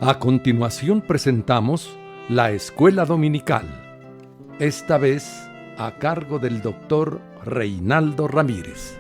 A continuación presentamos la Escuela Dominical, esta vez a cargo del doctor Reinaldo Ramírez.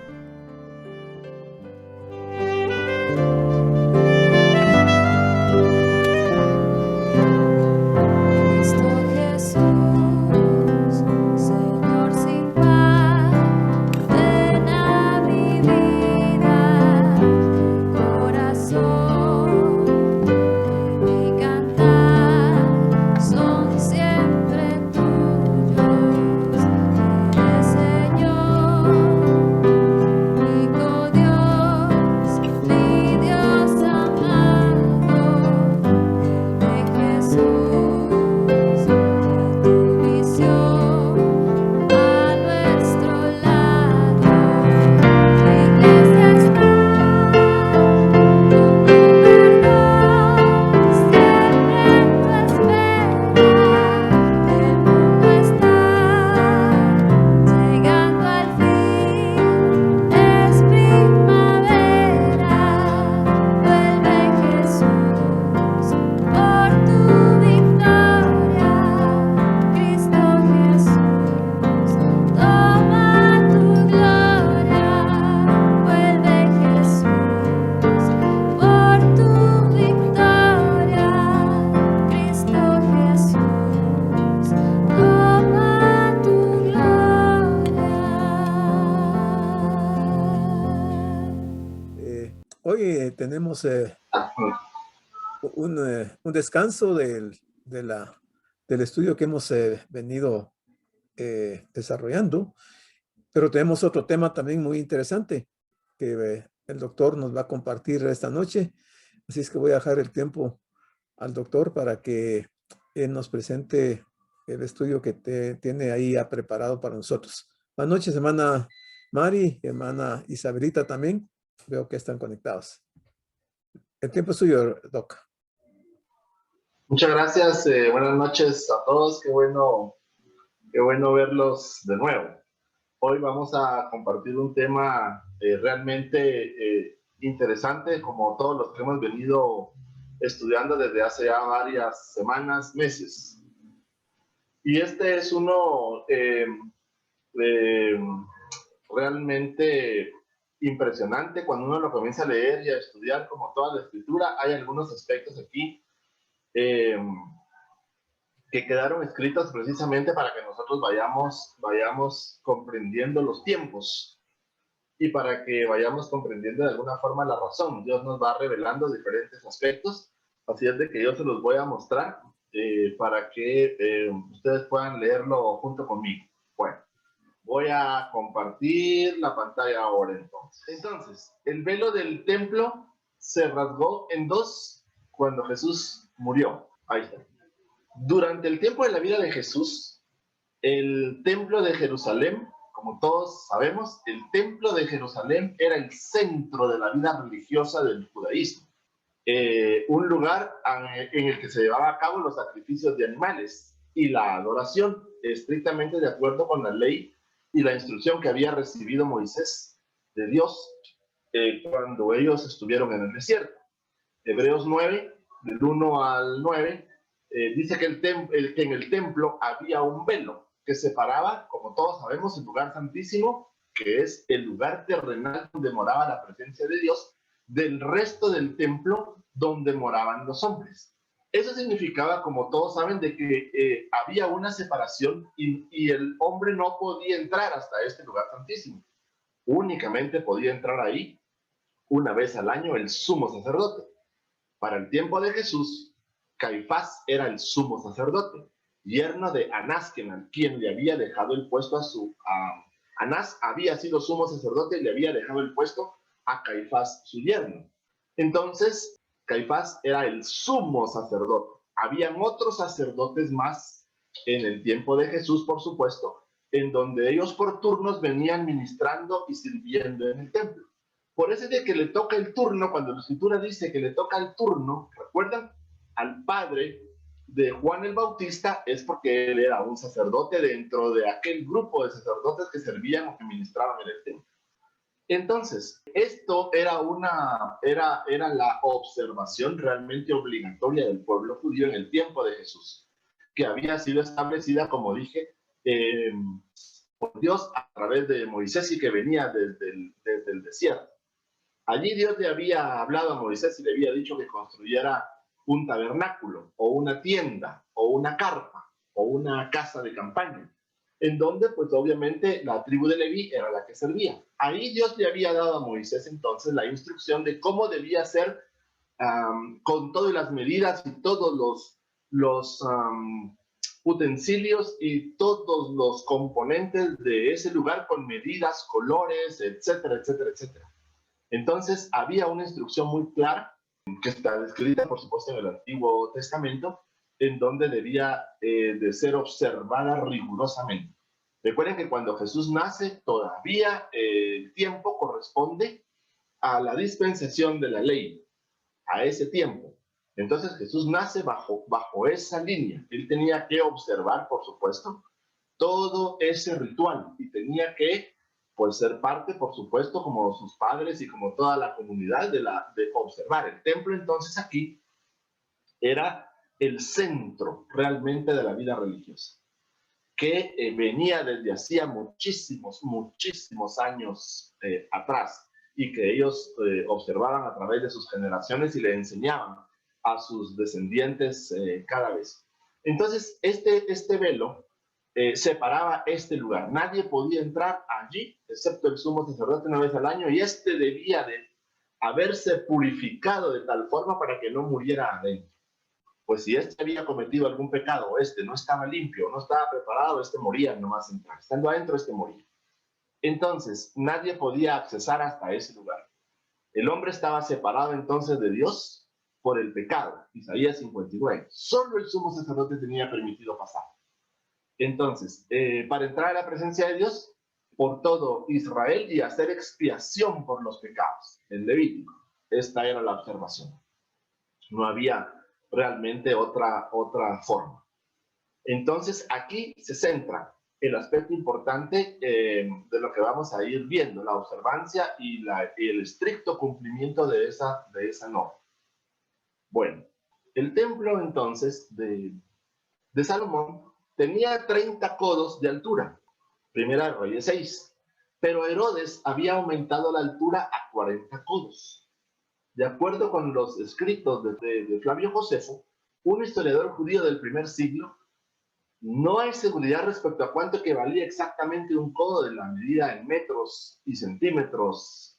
Hoy tenemos un descanso del estudio que hemos venido desarrollando, pero tenemos otro tema también muy interesante que el doctor nos va a compartir esta noche. Así es que voy a dejar el tiempo al doctor para que él nos presente el estudio que tiene ahí preparado para nosotros. Buenas noches, hermana Mari, hermana Isabelita también. Veo que están conectados. El tiempo es suyo, Doc. Muchas gracias. Buenas noches a todos. Qué bueno verlos de nuevo. Hoy vamos a compartir un tema realmente interesante, como todos los que hemos venido estudiando desde hace ya varias semanas, meses. Y este es uno realmente impresionante. Cuando uno lo comienza a leer y a estudiar, como toda la escritura, hay algunos aspectos aquí que quedaron escritos precisamente para que nosotros vayamos comprendiendo los tiempos y para que vayamos comprendiendo de alguna forma la razón. Dios nos va revelando diferentes aspectos, así es de que yo se los voy a mostrar para que ustedes puedan leerlo junto conmigo. Bueno, voy a compartir la pantalla ahora entonces. Entonces, el velo del templo se rasgó en dos cuando Jesús murió. Ahí está. Durante el tiempo de la vida de Jesús, el templo de Jerusalén, como todos sabemos, el templo de Jerusalén era el centro de la vida religiosa del judaísmo. Un lugar en el que se llevaba a cabo los sacrificios de animales y la adoración, estrictamente de acuerdo con la ley y la instrucción que había recibido Moisés de Dios cuando ellos estuvieron en el desierto. Hebreos 9, del 1 al 9, dice que en el templo había un velo que separaba, como todos sabemos, el lugar santísimo, que es el lugar terrenal donde moraba la presencia de Dios, del resto del templo donde moraban los hombres. Eso significaba, como todos saben, de que había una separación y el hombre no podía entrar hasta este lugar santísimo. Únicamente podía entrar ahí una vez al año el sumo sacerdote. Para el tiempo de Jesús, Caifás era el sumo sacerdote, yerno de Anás, quien le había dejado el puesto Anás había sido sumo sacerdote y le había dejado el puesto a Caifás, su yerno. Entonces, Caifás era el sumo sacerdote. Habían otros sacerdotes más en el tiempo de Jesús, por supuesto, en donde ellos por turnos venían ministrando y sirviendo en el templo. Por eso es de que le toca el turno, cuando la escritura dice que le toca el turno, ¿recuerdan? Al padre de Juan el Bautista, es porque él era un sacerdote dentro de aquel grupo de sacerdotes que servían o que ministraban en el templo. Entonces, esto era la observación realmente obligatoria del pueblo judío en el tiempo de Jesús, que había sido establecida, como dije, por Dios a través de Moisés y que venía desde el desierto. Allí Dios le había hablado a Moisés y le había dicho que construyera un tabernáculo o una tienda o una carpa o una casa de campaña, en donde pues obviamente la tribu de Leví era la que servía. Ahí Dios le había dado a Moisés entonces la instrucción de cómo debía ser con todas las medidas y todos los utensilios y todos los componentes de ese lugar con medidas, colores, etcétera, etcétera, etcétera. Entonces había una instrucción muy clara que está descrita, por supuesto, en el Antiguo Testamento, en donde debía de ser observada rigurosamente. Recuerden que cuando Jesús nace, todavía el tiempo corresponde a la dispensación de la ley, a ese tiempo. Entonces Jesús nace bajo esa línea. Él tenía que observar, por supuesto, todo ese ritual y tenía que pues ser parte, por supuesto, como sus padres y como toda la comunidad de observar. El templo entonces aquí era el centro realmente de la vida religiosa, que venía desde hacía muchísimos años atrás y que ellos observaban a través de sus generaciones y le enseñaban a sus descendientes cada vez. Entonces, este velo separaba este lugar. Nadie podía entrar allí, excepto el sumo sacerdote una vez al año, y este debía de haberse purificado de tal forma para que no muriera adentro. Pues si este había cometido algún pecado, este no estaba limpio, no estaba preparado, este moría nomás entrar. Estando adentro, este moría. Entonces, nadie podía accesar hasta ese lugar. El hombre estaba separado entonces de Dios por el pecado. Isaías 59. Solo el sumo sacerdote tenía permitido pasar. Entonces, para entrar a la presencia de Dios, por todo Israel y hacer expiación por los pecados. En Levítico. Esta era la observación. No había realmente otra forma. Entonces, aquí se centra el aspecto importante de lo que vamos a ir viendo, la observancia y el estricto cumplimiento de esa norma. Bueno, el templo entonces de Salomón tenía 30 codos de altura, Primera de Reyes 6, pero Herodes había aumentado la altura a 40 codos. De acuerdo con los escritos de Flavio Josefo, un historiador judío del primer siglo, no hay seguridad respecto a cuánto equivalía exactamente un codo de la medida en metros y centímetros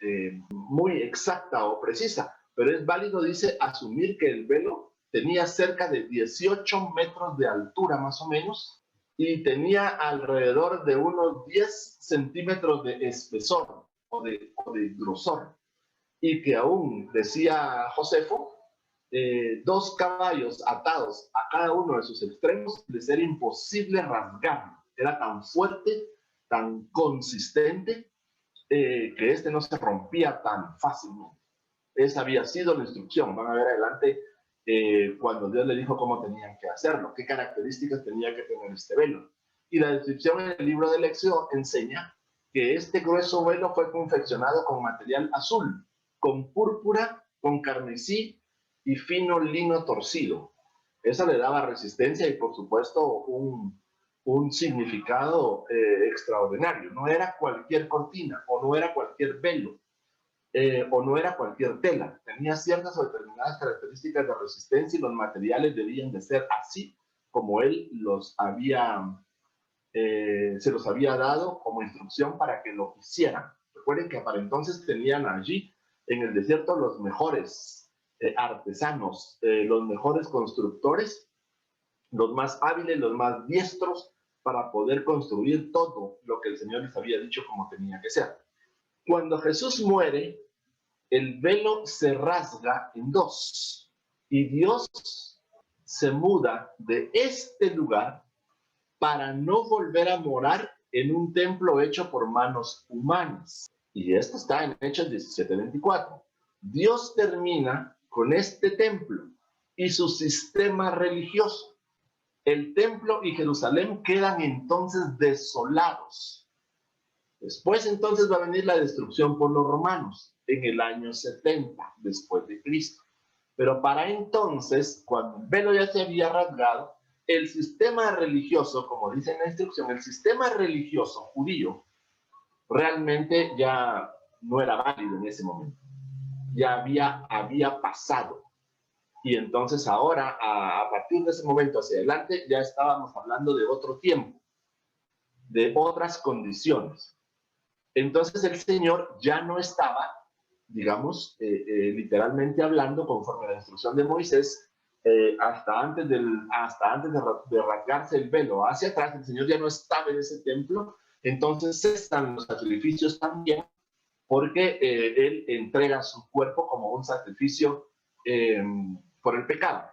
muy exacta o precisa, pero es válido, dice, asumir que el velo tenía cerca de 18 metros de altura más o menos y tenía alrededor de unos 10 centímetros de espesor o de grosor, y que aún, decía Josefo, 2 caballos atados a cada uno de sus extremos les era imposible rasgarlo. Era tan fuerte, tan consistente, que este no se rompía tan fácilmente. Esa había sido la instrucción. Van a ver adelante cuando Dios le dijo cómo tenían que hacerlo, qué características tenía que tener este velo. Y la descripción en el libro del Éxodo enseña que este grueso velo fue confeccionado con material azul, con púrpura, con carmesí y fino lino torcido. Eso le daba resistencia y, por supuesto, un significado extraordinario. No era cualquier cortina, o no era cualquier velo, o no era cualquier tela. Tenía ciertas o determinadas características de resistencia y los materiales debían de ser así como él se los había dado como instrucción para que lo hicieran. Recuerden que para entonces tenían allí en el desierto los mejores artesanos, los mejores constructores, los más hábiles, los más diestros para poder construir todo lo que el Señor les había dicho como tenía que ser. Cuando Jesús muere, el velo se rasga en 2 y Dios se muda de este lugar para no volver a morar en un templo hecho por manos humanas. Y esto está en Hechos 17:24. Dios termina con este templo y su sistema religioso. El templo y Jerusalén quedan entonces desolados. Después entonces va a venir la destrucción por los romanos en el año 70 después de Cristo. Pero para entonces, cuando el velo ya se había rasgado, el sistema religioso, como dice en la instrucción, el sistema religioso judío realmente ya no era válido en ese momento. Ya había pasado. Y entonces ahora, a partir de ese momento hacia adelante, ya estábamos hablando de otro tiempo, de otras condiciones. Entonces el Señor ya no estaba, digamos, literalmente hablando, conforme a la instrucción de Moisés, hasta antes de rasgarse el velo hacia atrás, el Señor ya no estaba en ese templo. Entonces cesan los sacrificios también, porque Él entrega su cuerpo como un sacrificio por el pecado,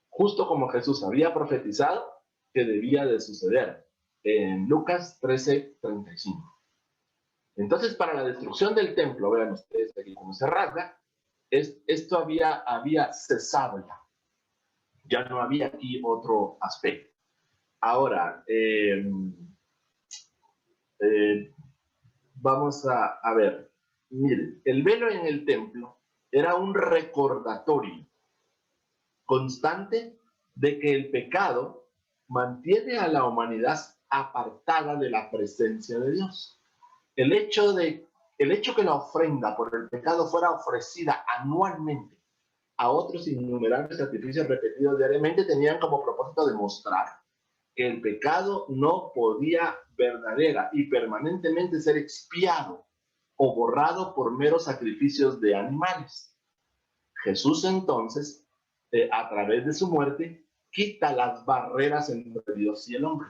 justo como Jesús había profetizado que debía de suceder en Lucas 13:35. Entonces, para la destrucción del templo, vean ustedes aquí cómo se rasga, esto había cesado ya. Ya no había aquí otro aspecto. Ahora, vamos a ver. Miren, el velo en el templo era un recordatorio constante de que el pecado mantiene a la humanidad apartada de la presencia de Dios. El hecho que la ofrenda por el pecado fuera ofrecida anualmente a otros innumerables sacrificios repetidos diariamente tenían como propósito demostrar que el pecado no podía verdadera y permanentemente ser expiado o borrado por meros sacrificios de animales. Jesús entonces, a través de su muerte, quita las barreras entre Dios y el hombre.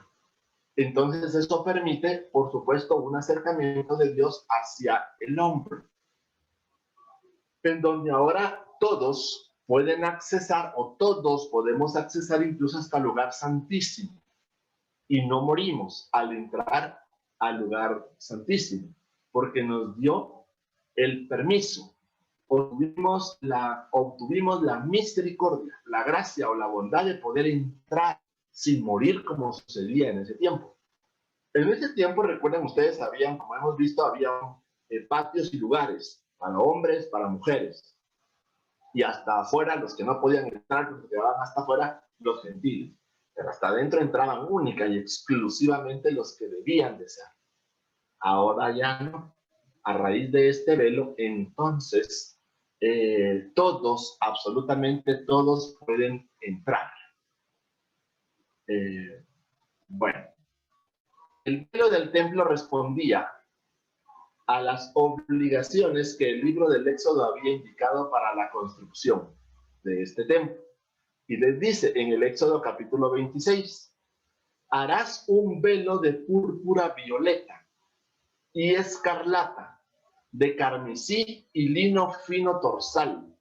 Entonces eso permite, por supuesto, un acercamiento de Dios hacia el hombre, en donde ahora todos pueden accesar, o todos podemos accesar incluso hasta el lugar santísimo, y no morimos al entrar al lugar santísimo, porque nos dio el permiso, obtuvimos la misericordia, la gracia o la bondad de poder entrar sin morir como sucedía en ese tiempo. En ese tiempo, recuerden ustedes, como hemos visto, había patios y lugares para hombres, para mujeres, y hasta afuera, los que no podían entrar, los que quedaban hasta afuera, los gentiles. Pero hasta adentro entraban única y exclusivamente los que debían de ser. Ahora ya no. A raíz de este velo, entonces, todos, absolutamente todos pueden entrar. Bueno, el velo del templo respondía a las obligaciones que el libro del Éxodo había indicado para la construcción de este templo. Y les dice en el Éxodo capítulo 26, harás un velo de púrpura violeta y escarlata, de carmesí y lino fino torsal.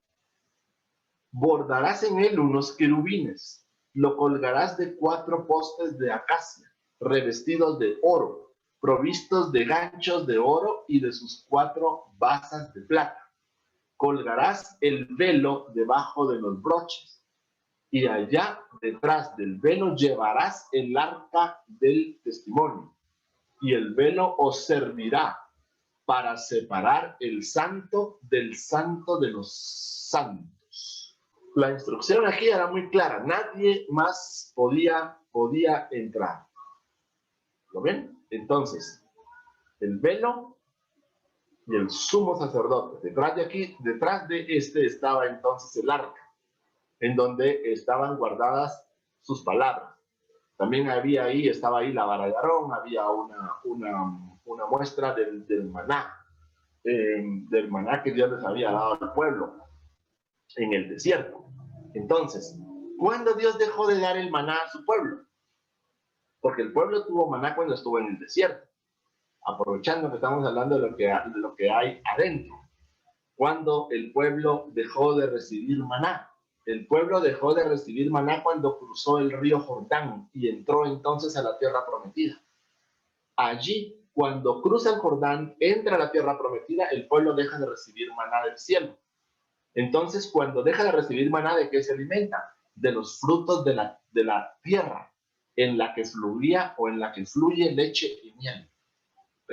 Bordarás en él unos querubines, lo colgarás de 4 postes de acacia, revestidos de oro, provistos de ganchos de oro y de sus 4 basas de plata. Colgarás el velo debajo de los broches, y allá detrás del velo llevarás el arca del testimonio, y el velo os servirá para separar el santo del santo de los santos. La instrucción aquí era muy clara, nadie más podía entrar. ¿Lo ven? Entonces, el velo y el sumo sacerdote. Detrás de este estaba entonces el arca, en donde estaban guardadas sus palabras. También estaba ahí la vara de Aarón, había una muestra del maná que Dios les había dado al pueblo en el desierto. Entonces, ¿cuándo Dios dejó de dar el maná a su pueblo? Porque el pueblo tuvo maná cuando estuvo en el desierto, aprovechando que estamos hablando de lo que hay adentro. Cuando el pueblo dejó de recibir maná. El pueblo dejó de recibir maná cuando cruzó el río Jordán y entró entonces a la tierra prometida. Allí, cuando cruza el Jordán, entra a la tierra prometida, el pueblo deja de recibir maná del cielo. Entonces, cuando deja de recibir maná, ¿de qué se alimenta? De los frutos de la tierra en la que fluye leche y miel.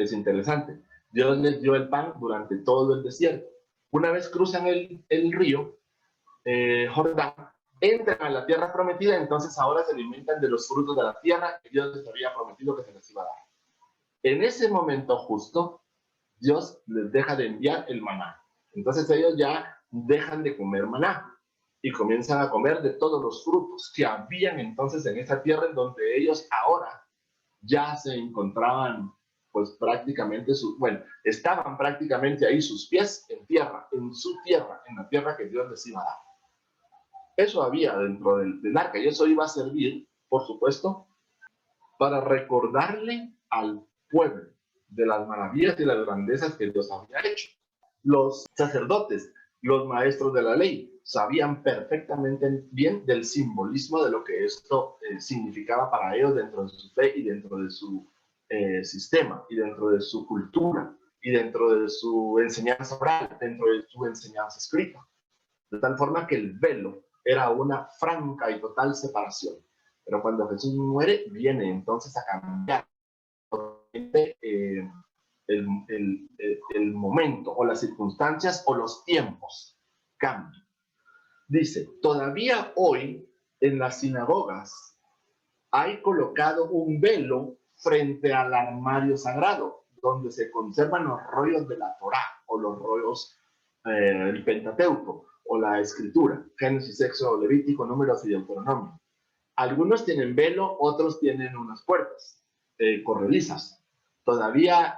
Es interesante. Dios les dio el pan durante todo el desierto. Una vez cruzan el río Jordán, entran a la tierra prometida, entonces ahora se alimentan de los frutos de la tierra que Dios les había prometido que se les iba a dar. En ese momento justo, Dios les deja de enviar el maná. Entonces ellos ya dejan de comer maná y comienzan a comer de todos los frutos que habían entonces en esa tierra en donde ellos ahora ya se encontraban, pues prácticamente, estaban prácticamente ahí sus pies en tierra, en su tierra, en la tierra que Dios les iba a dar. Eso había dentro del arca y eso iba a servir, por supuesto, para recordarle al pueblo de las maravillas y las grandezas que Dios había hecho. Los sacerdotes, los maestros de la ley, sabían perfectamente bien del simbolismo de lo que esto significaba para ellos dentro de su fe y dentro de su sistema y dentro de su cultura y dentro de su enseñanza oral, dentro de su enseñanza escrita. De tal forma que el velo era una franca y total separación. Pero cuando Jesús muere, viene entonces a cambiar el momento o las circunstancias o los tiempos cambian. Dice, todavía hoy en las sinagogas hay colocado un velo frente al armario sagrado, donde se conservan los rollos de la Torá o los rollos del Pentateuco o la Escritura, Génesis, Éxodo, Levítico, Números y Deuteronomio. Algunos tienen velo, otros tienen unas puertas corredizas. Todavía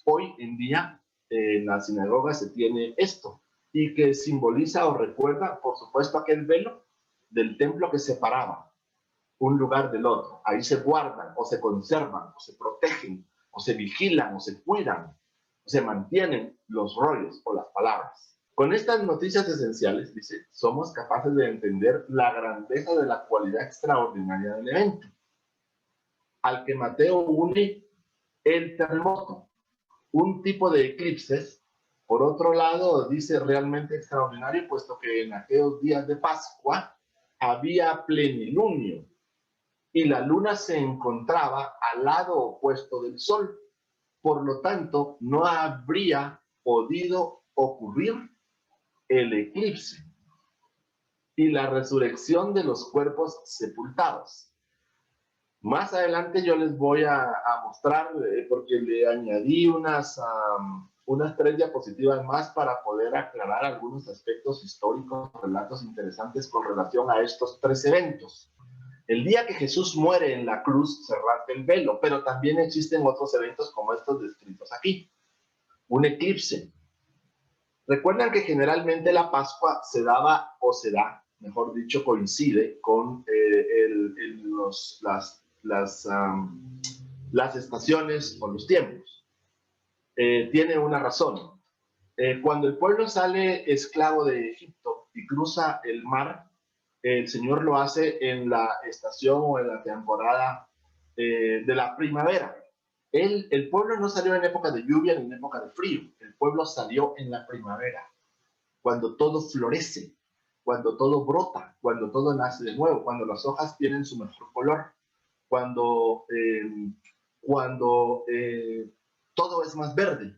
hoy en día en la sinagoga se tiene esto y que simboliza o recuerda, por supuesto, aquel velo del templo que separaba un lugar del otro. Ahí se guardan o se conservan o se protegen o se vigilan o se cuidan o se mantienen los rollos o las palabras. Con estas noticias esenciales, dice, somos capaces de entender la grandeza de la cualidad extraordinaria del evento, al que Mateo une el terremoto, un tipo de eclipses. Por otro lado, dice realmente extraordinario, puesto que en aquellos días de Pascua había plenilunio y la luna se encontraba al lado opuesto del sol. Por lo tanto, no habría podido ocurrir el eclipse y la resurrección de los cuerpos sepultados. Más adelante yo les voy a mostrar, porque le añadí unas 3 diapositivas más para poder aclarar algunos aspectos históricos, relatos interesantes con relación a estos 3 eventos. El día que Jesús muere en la cruz se rasga el velo, pero también existen otros eventos como estos descritos aquí. Un eclipse. Recuerdan que generalmente la Pascua se daba o se da, mejor dicho, coincide con las estaciones o los tiempos. Tiene una razón. Cuando el pueblo sale esclavo de Egipto y cruza el mar, el Señor lo hace en la estación o en la temporada de la primavera. El pueblo no salió en época de lluvia ni en época de frío. El pueblo salió en la primavera, cuando todo florece, cuando todo brota, cuando todo nace de nuevo, cuando las hojas tienen su mejor color, cuando todo es más verde,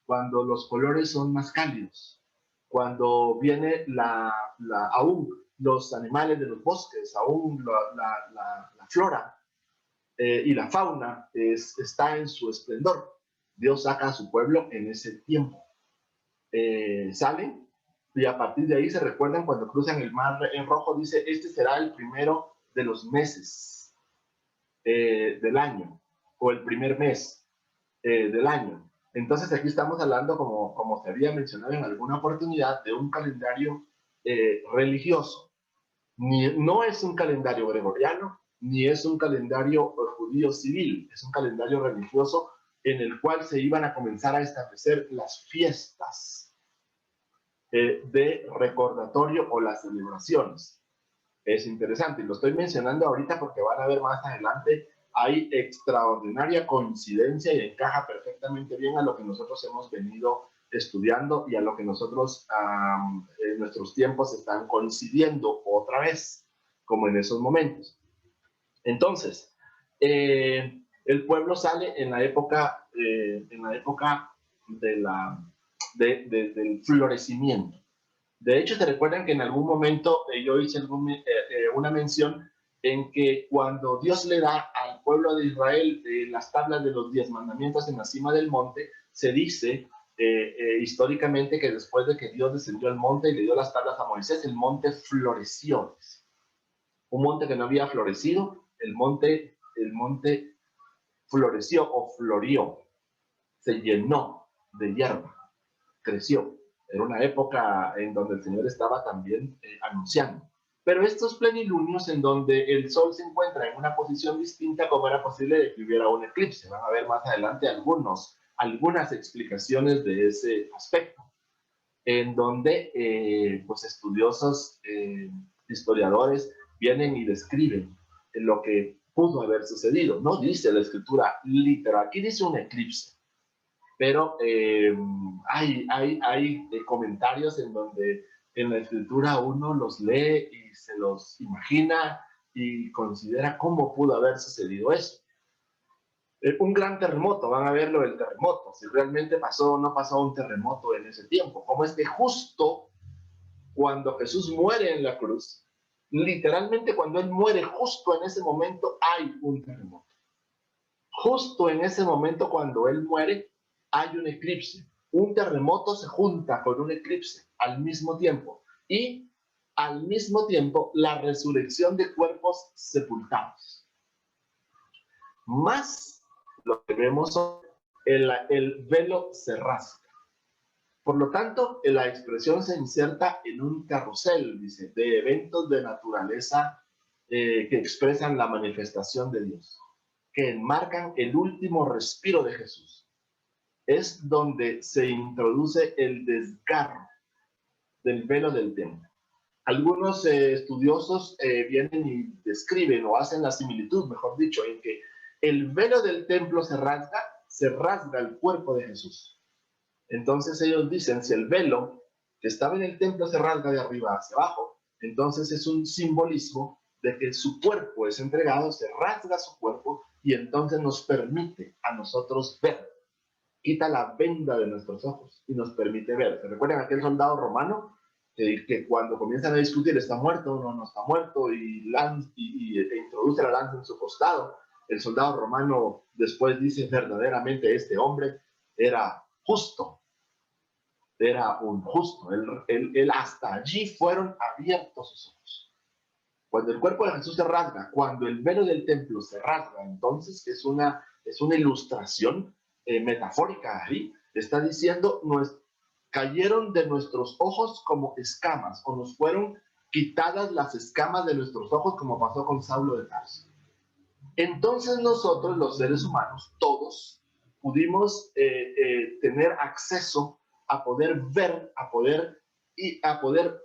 cuando los colores son más cálidos, cuando viene aún los animales de los bosques, aún la flora y la fauna está en su esplendor. Dios saca a su pueblo en ese tiempo. Salen y a partir de ahí se recuerdan cuando cruzan el mar en rojo, dice, este será el primero de los meses del año, o el primer mes del año. Entonces aquí estamos hablando, como se había mencionado en alguna oportunidad, de un calendario religioso. No es un calendario gregoriano, ni es un calendario judío civil, es un calendario religioso en el cual se iban a comenzar a establecer las fiestas de recordatorio o las celebraciones. Es interesante, y lo estoy mencionando ahorita porque van a ver más adelante, hay extraordinaria coincidencia y encaja perfectamente bien a lo que nosotros hemos venido estudiando y a lo que nosotros en nuestros tiempos están coincidiendo otra vez, como en esos momentos. Entonces, El pueblo sale en la época del florecimiento. De hecho, te recuerdan que en algún momento yo hice una mención en que cuando Dios le da al pueblo de Israel las tablas de los 10 mandamientos en la cima del monte, se dice históricamente que después de que Dios descendió al monte y le dio las tablas a Moisés, el monte floreció. Un monte que no había florecido, el monte floreció o florió, se llenó de hierba, creció. Era una época en donde el Señor estaba también anunciando. Pero estos plenilunios en donde el sol se encuentra en una posición distinta, como era posible de que hubiera un eclipse. Van a ver más adelante algunas explicaciones de ese aspecto, en donde pues estudiosos, historiadores, vienen y describen lo que pudo haber sucedido. No dice la escritura literal, aquí dice un eclipse, pero hay comentarios en donde en la escritura uno los lee y se los imagina y considera cómo pudo haber sucedido eso. Un gran terremoto, van a verlo el terremoto, si realmente pasó o no pasó un terremoto en ese tiempo. Cómo es que justo cuando Jesús muere en la cruz, literalmente cuando Él muere, justo en ese momento hay un terremoto. Justo en ese momento cuando Él muere, hay un eclipse. Un terremoto se junta con un eclipse al mismo tiempo. Y al mismo tiempo la resurrección de cuerpos sepultados. Más lo que vemos, el velo se rasga. Por lo tanto, la expresión se inserta en un carrusel, dice, de eventos de naturaleza que expresan la manifestación de Dios, que enmarcan el último respiro de Jesús. Es donde se introduce el desgarro del velo del templo. Algunos estudiosos vienen y describen o hacen la similitud, mejor dicho, en que el velo del templo se rasga el cuerpo de Jesús. Entonces ellos dicen, si el velo que estaba en el templo se rasga de arriba hacia abajo, entonces es un simbolismo de que su cuerpo es entregado, se rasga su cuerpo y entonces nos permite a nosotros ver. Quita la venda de nuestros ojos y nos permite ver. ¿Se recuerdan aquel soldado romano que cuando comienzan a discutir está muerto o no está muerto y introduce la lanza en su costado? El soldado romano después dice, verdaderamente este hombre era justo, era un justo. Él hasta allí fueron abiertos sus ojos. Cuando el cuerpo de Jesús se rasga, cuando el velo del templo se rasga, entonces es una ilustración metafórica ahí. Está diciendo, cayeron de nuestros ojos como escamas, o nos fueron quitadas las escamas de nuestros ojos, como pasó con Saulo de Tarso. Entonces nosotros, los seres humanos, todos, pudimos tener acceso a poder ver, a poder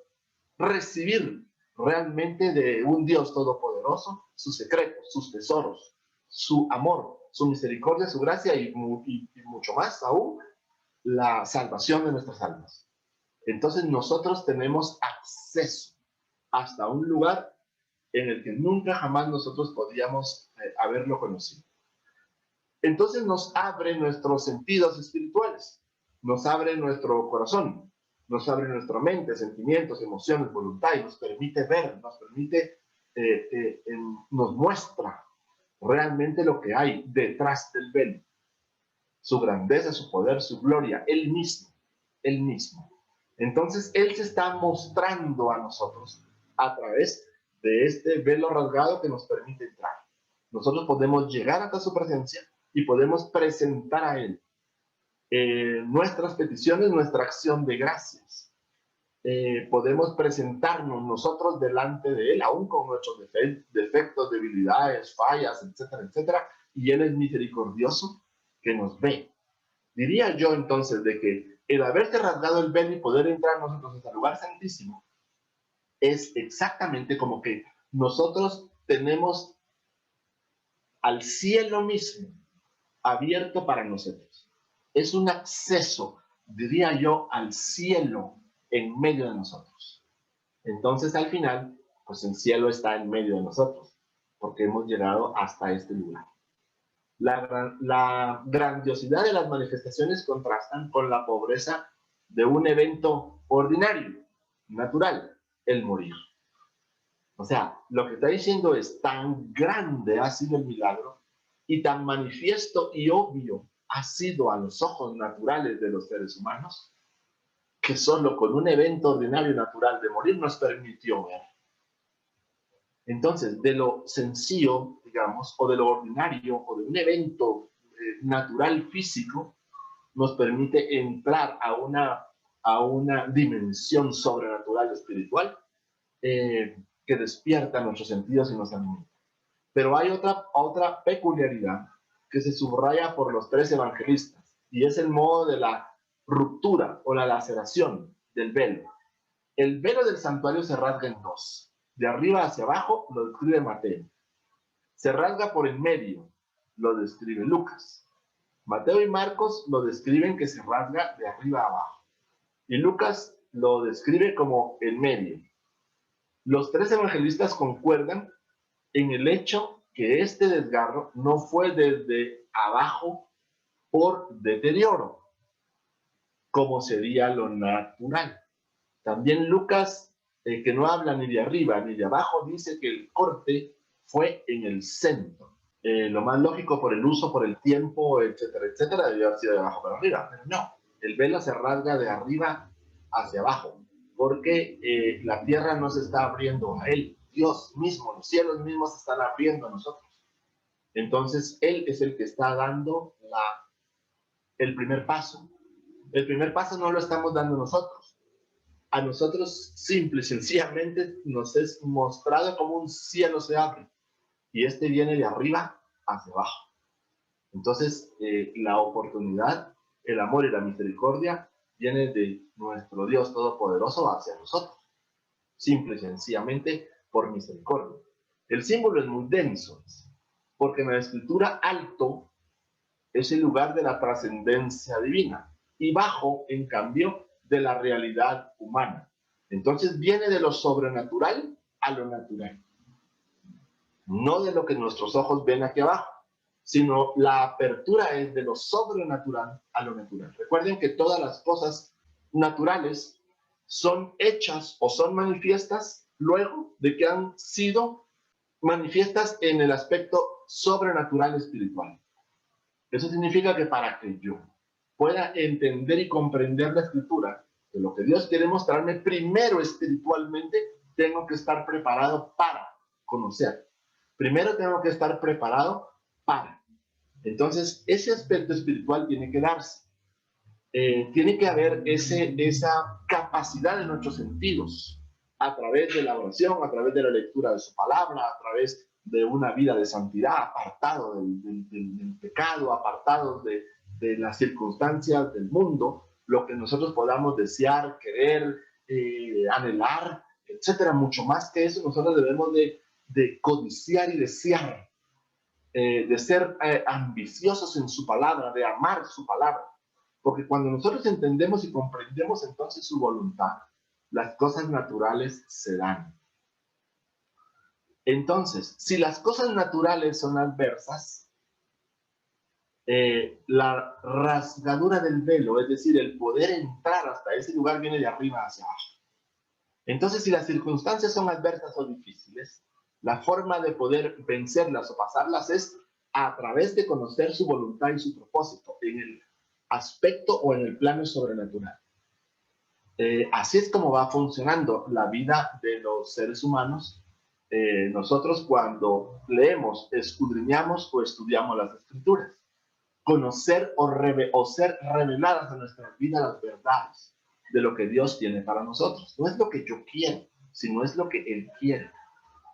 recibir realmente de un Dios todopoderoso sus secretos, sus tesoros, su amor, su misericordia, su gracia y mucho más aún, la salvación de nuestras almas. Entonces nosotros tenemos acceso hasta un lugar en el que nunca jamás nosotros podíamos haberlo conocido. Entonces nos abre nuestros sentidos espirituales, nos abre nuestro corazón, nos abre nuestra mente, sentimientos, emociones, voluntad, y nos permite ver, nos muestra realmente lo que hay detrás del velo, su grandeza, su poder, su gloria, Él mismo. Entonces Él se está mostrando a nosotros a través de este velo rasgado que nos permite entrar. Nosotros podemos llegar hasta su presencia y podemos presentar a Él nuestras peticiones, nuestra acción de gracias. Podemos presentarnos nosotros delante de Él, aún con nuestros defectos, debilidades, fallas, etcétera, etcétera, y Él es misericordioso que nos ve. Diría yo entonces de que el haberse rasgado el velo y poder entrar nosotros al lugar santísimo es exactamente como que nosotros tenemos al cielo mismo abierto para nosotros. Es un acceso, diría yo, al cielo en medio de nosotros. Entonces, al final, pues el cielo está en medio de nosotros, porque hemos llegado hasta este lugar. La grandiosidad de las manifestaciones contrastan con la pobreza de un evento ordinario, natural, el morir. O sea, lo que está diciendo es, tan grande ha sido el milagro y tan manifiesto y obvio ha sido a los ojos naturales de los seres humanos, que solo con un evento ordinario natural de morir nos permitió ver. Entonces, de lo sencillo, digamos, o de lo ordinario, o de un evento natural físico, nos permite entrar a una dimensión sobrenatural espiritual que despierta nuestros sentidos y nos alimenta. Pero hay otra peculiaridad que se subraya por los 3 evangelistas, y es el modo de la ruptura o la laceración del velo. El velo del santuario se rasga en 2. De arriba hacia abajo lo describe Mateo. Se rasga por el medio, lo describe Lucas. Mateo y Marcos lo describen que se rasga de arriba a abajo. Y Lucas lo describe como el medio. Los 3 evangelistas concuerdan en el hecho que este desgarro no fue desde abajo por deterioro, como sería lo natural. También Lucas, que no habla ni de arriba ni de abajo, dice que el corte fue en el centro. Lo más lógico por el uso, por el tiempo, etcétera, etcétera, debió haber sido de abajo para arriba, pero no. El velo se rasga de arriba hacia abajo, porque la tierra no se está abriendo a él. Dios mismo, los cielos mismos se están abriendo a nosotros. Entonces, Él es el que está dando el primer paso. El primer paso no lo estamos dando nosotros. A nosotros, simple y sencillamente, nos es mostrado como un cielo se abre. Y este viene de arriba hacia abajo. Entonces, la oportunidad, el amor y la misericordia viene de nuestro Dios Todopoderoso hacia nosotros. Simple y sencillamente por misericordia. El símbolo es muy denso, porque en la escritura alto es el lugar de la trascendencia divina y bajo, en cambio, de la realidad humana. Entonces viene de lo sobrenatural a lo natural. No de lo que nuestros ojos ven aquí abajo, sino la apertura es de lo sobrenatural a lo natural. Recuerden que todas las cosas naturales son hechas o son manifiestas luego de que han sido manifiestas en el aspecto sobrenatural espiritual. Eso significa que para que yo pueda entender y comprender la escritura, que lo que Dios quiere mostrarme primero espiritualmente, tengo que estar preparado para conocer. Primero tengo que estar preparado para. Entonces, ese aspecto espiritual tiene que darse. Tiene que haber esa capacidad de nuestros sentidos a través de la oración, a través de la lectura de su palabra, a través de una vida de santidad, apartado del pecado, apartado de las circunstancias del mundo, lo que nosotros podamos desear, querer, anhelar, etcétera. Mucho más que eso, nosotros debemos de codiciar y desear, de ser ambiciosos en su palabra, de amar su palabra. Porque cuando nosotros entendemos y comprendemos entonces su voluntad, las cosas naturales se dan. Entonces, si las cosas naturales son adversas, la rasgadura del velo, es decir, el poder entrar hasta ese lugar, viene de arriba hacia abajo. Entonces, si las circunstancias son adversas o difíciles, la forma de poder vencerlas o pasarlas es a través de conocer su voluntad y su propósito en el aspecto o en el plano sobrenatural. Así es como va funcionando la vida de los seres humanos. Nosotros cuando leemos, escudriñamos o estudiamos las escrituras, conocer o ser reveladas a nuestra vida las verdades de lo que Dios tiene para nosotros. No es lo que yo quiero, sino es lo que Él quiere.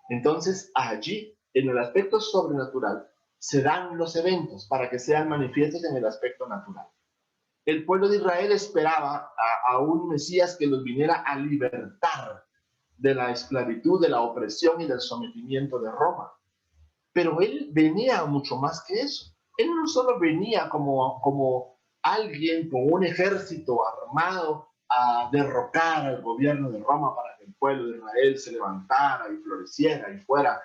Entonces allí, en el aspecto sobrenatural, se dan los eventos para que sean manifiestos en el aspecto natural. El pueblo de Israel esperaba a un Mesías que los viniera a libertar de la esclavitud, de la opresión y del sometimiento de Roma. Pero él venía mucho más que eso. Él no solo venía como alguien con un ejército armado a derrocar al gobierno de Roma para que el pueblo de Israel se levantara y floreciera y fuera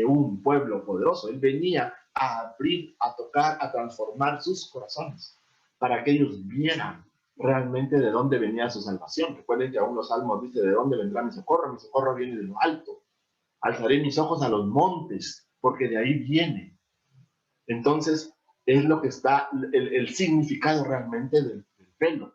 un pueblo poderoso. Él venía a abrir, a tocar, a transformar sus corazones para que ellos vieran realmente de dónde venía su salvación. Recuerden que aún los salmos dice, ¿de dónde vendrá mi socorro viene de lo alto. Alzaré mis ojos a los montes, porque de ahí viene. Entonces, es lo que está, el significado realmente del velo.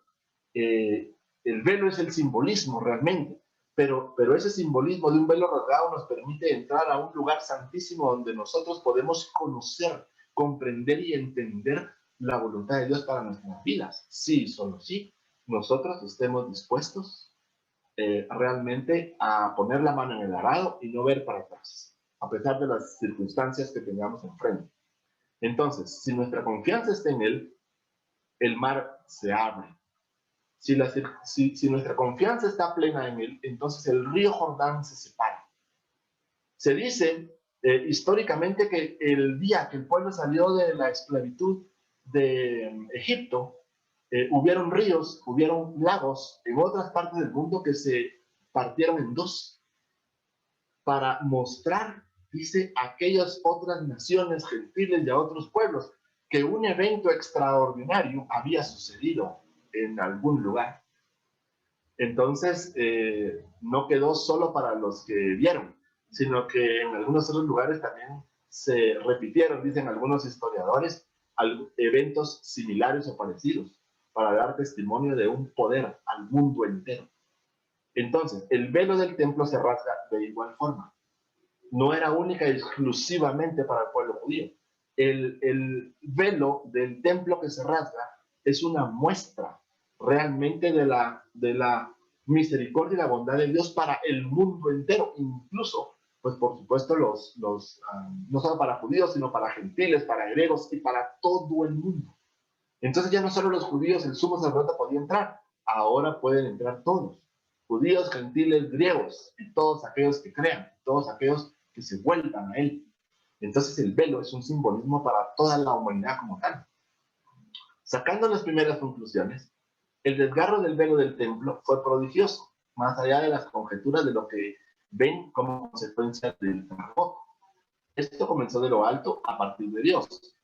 El velo es el simbolismo realmente, pero ese simbolismo de un velo rasgado nos permite entrar a un lugar santísimo donde nosotros podemos conocer, comprender y entender la voluntad de Dios para nuestras vidas. Sí, solo sí, nosotros estemos dispuestos realmente a poner la mano en el arado y no ver para atrás, a pesar de las circunstancias que tengamos enfrente. Entonces, si nuestra confianza está en Él, el mar se abre. Si nuestra confianza está plena en Él, entonces el río Jordán se separa. Se dice históricamente que el día que el pueblo salió de la esclavitud de Egipto, hubieron ríos, hubieron lagos en otras partes del mundo que se partieron en dos para mostrar, dice, a aquellas otras naciones gentiles y a otros pueblos que un evento extraordinario había sucedido en algún lugar. Entonces, no quedó solo para los que vieron, sino que en algunos otros lugares también se repitieron, dicen algunos historiadores, eventos similares o parecidos, para dar testimonio de un poder al mundo entero. Entonces, el velo del templo se rasga de igual forma. No era única y exclusivamente para el pueblo judío. El velo del templo que se rasga es una muestra realmente de la misericordia y la bondad de Dios para el mundo entero, incluso, pues por supuesto, no solo para judíos, sino para gentiles, para griegos y para todo el mundo. Entonces ya no solo los judíos, el sumo sacerdote podía entrar, ahora pueden entrar todos, judíos, gentiles, griegos, y todos aquellos que crean, todos aquellos que se vuelvan a él. Entonces el velo es un simbolismo para toda la humanidad como tal. Sacando las primeras conclusiones, el desgarro del velo del templo fue prodigioso, más allá de las conjeturas de lo que ven como consecuencia del terremoto. Esto comenzó de lo alto a partir de Dios,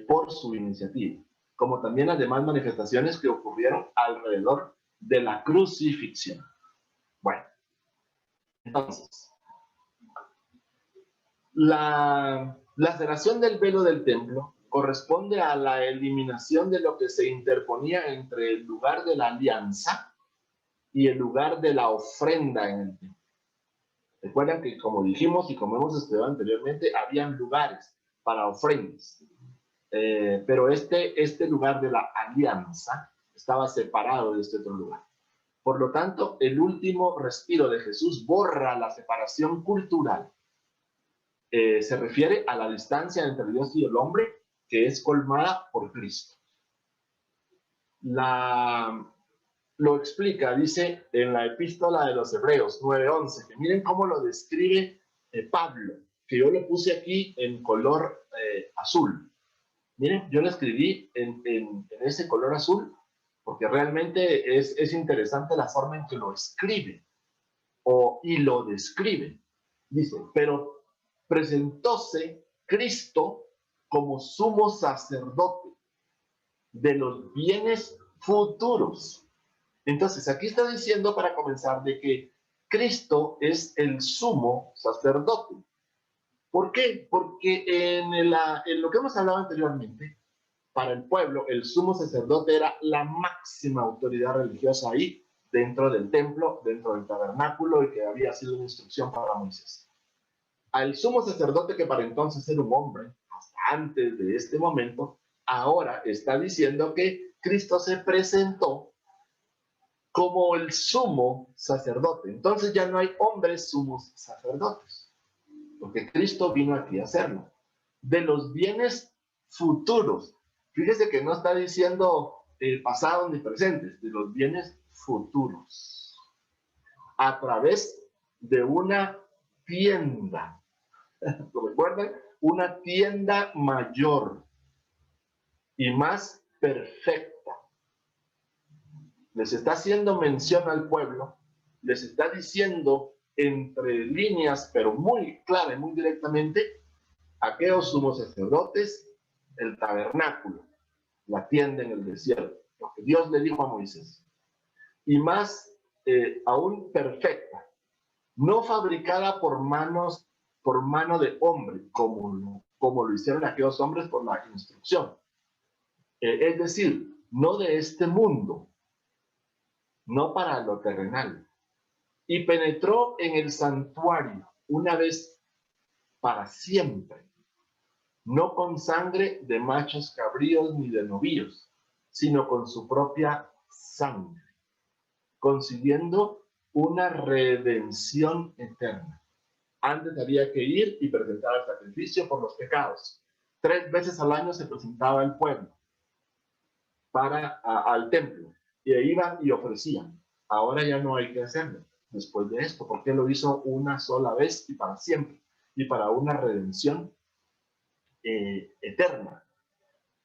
por su iniciativa, como también las demás manifestaciones que ocurrieron alrededor de la crucifixión. Bueno, entonces, la laceración del velo del templo corresponde a la eliminación de lo que se interponía entre el lugar de la alianza y el lugar de la ofrenda en el templo. Recuerdan que, como dijimos y como hemos estudiado anteriormente, habían lugares para ofrendas, pero este lugar de la alianza estaba separado de este otro lugar. Por lo tanto, el último respiro de Jesús borra la separación cultural. Se refiere a la distancia entre Dios y el hombre, que es colmada por Cristo. Lo explica, dice en la epístola de los Hebreos 9:11, que miren cómo lo describe Pablo, que yo lo puse aquí en color azul. Miren, yo lo escribí en ese color azul, porque realmente es interesante la forma en que lo escribe y lo describe. Dice, pero presentóse Cristo como sumo sacerdote de los bienes futuros. Entonces, aquí está diciendo para comenzar de que Cristo es el sumo sacerdote. ¿Por qué? Porque en lo que hemos hablado anteriormente, para el pueblo, el sumo sacerdote era la máxima autoridad religiosa ahí, dentro del templo, dentro del tabernáculo, y que había sido una instrucción para Moisés. Al sumo sacerdote, que para entonces era un hombre, hasta antes de este momento, ahora está diciendo que Cristo se presentó como el sumo sacerdote. Entonces ya no hay hombres sumos sacerdotes, porque Cristo vino aquí a hacerlo. De los bienes futuros. Fíjese que no está diciendo pasados ni presentes, de los bienes futuros. A través de una tienda. ¿Lo recuerdan? Una tienda mayor y más perfecta. Les está haciendo mención al pueblo, les está diciendo entre líneas, pero muy clara y muy directamente, aquellos sumos sacerdotes, el tabernáculo, la tienda en el desierto, lo que Dios le dijo a Moisés. Y más aún perfecta, no fabricada por mano de hombre, como lo hicieron aquellos hombres por la instrucción. Es decir, no de este mundo, no para lo terrenal. Y penetró en el santuario una vez para siempre, no con sangre de machos cabríos ni de novillos, sino con su propia sangre, consiguiendo una redención eterna. Antes había que ir y presentar el sacrificio por los pecados. 3 veces al año se presentaba el pueblo al templo, y iban y ofrecían. Ahora ya no hay que hacerlo después de esto, porque lo hizo una sola vez y para siempre, y para una redención eterna.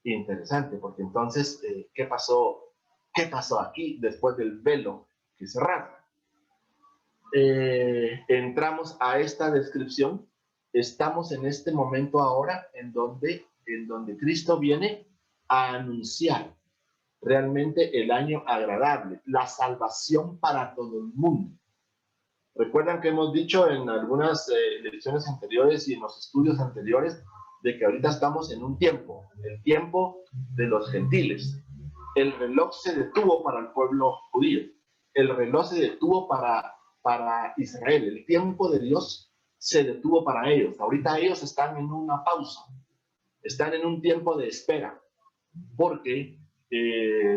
Interesante, porque entonces, ¿qué pasó aquí después del velo que se rasga? Entramos a esta descripción. Estamos en este momento ahora en donde Cristo viene a anunciar realmente el año agradable, la salvación para todo el mundo. Recuerdan que hemos dicho en algunas lecciones anteriores y en los estudios anteriores de que ahorita estamos en un tiempo, el tiempo de los gentiles. El reloj se detuvo para el pueblo judío, el reloj se detuvo para Israel, el tiempo de Dios se detuvo para ellos. Ahorita ellos están en una pausa, están en un tiempo de espera, porque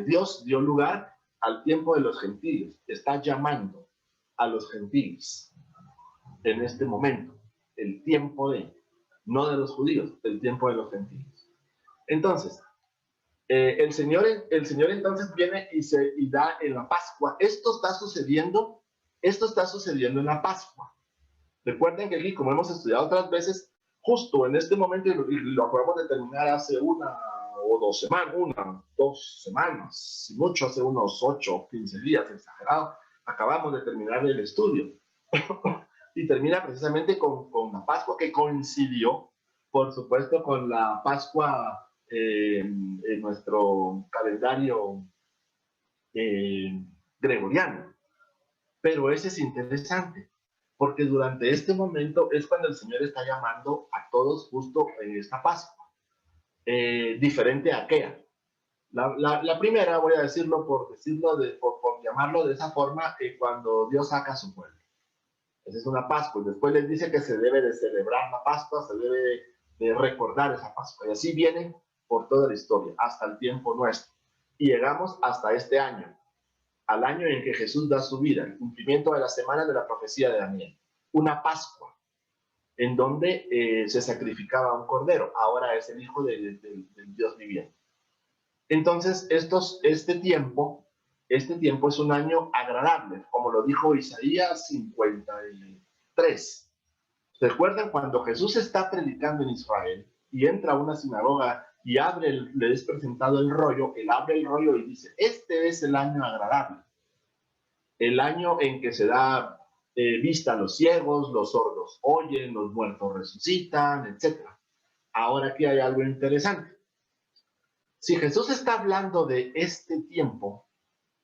Dios dio lugar al tiempo de los gentiles, está llamando a los gentiles en este momento, el tiempo no de los judíos, el tiempo de los gentiles. Entonces, el Señor entonces viene y da en la Pascua. Esto está sucediendo en la Pascua. Recuerden que aquí, como hemos estudiado otras veces, justo en este momento, y lo acabamos de terminar hace 1 o 2 semanas, si mucho, hace unos 8 o 15 días, exagerado, acabamos de terminar el estudio. Y termina precisamente con la Pascua, que coincidió, por supuesto, con la Pascua en nuestro calendario gregoriano. Pero ese es interesante, porque durante este momento es cuando el Señor está llamando a todos justo en esta Pascua, diferente a aquella. La primera, voy a decirlo por llamarlo de esa forma, cuando Dios saca a su pueblo. Esa es una Pascua, y después les dice que se debe de celebrar la Pascua, se debe de recordar esa Pascua, y así viene por toda la historia, hasta el tiempo nuestro. Y llegamos hasta este año, al año en que Jesús da su vida, el cumplimiento de la semana de la profecía de Daniel. Una Pascua, en donde se sacrificaba un cordero, ahora es el Hijo del Dios viviente. Entonces, este tiempo es un año agradable, como lo dijo Isaías 53. ¿Recuerdan cuando Jesús está predicando en Israel y entra a una sinagoga y le es presentado el rollo, él abre el rollo y dice, este es el año agradable, el año en que se da vista a los ciegos, los sordos oyen, los muertos resucitan, etc. Ahora aquí hay algo interesante. Si Jesús está hablando de este tiempo,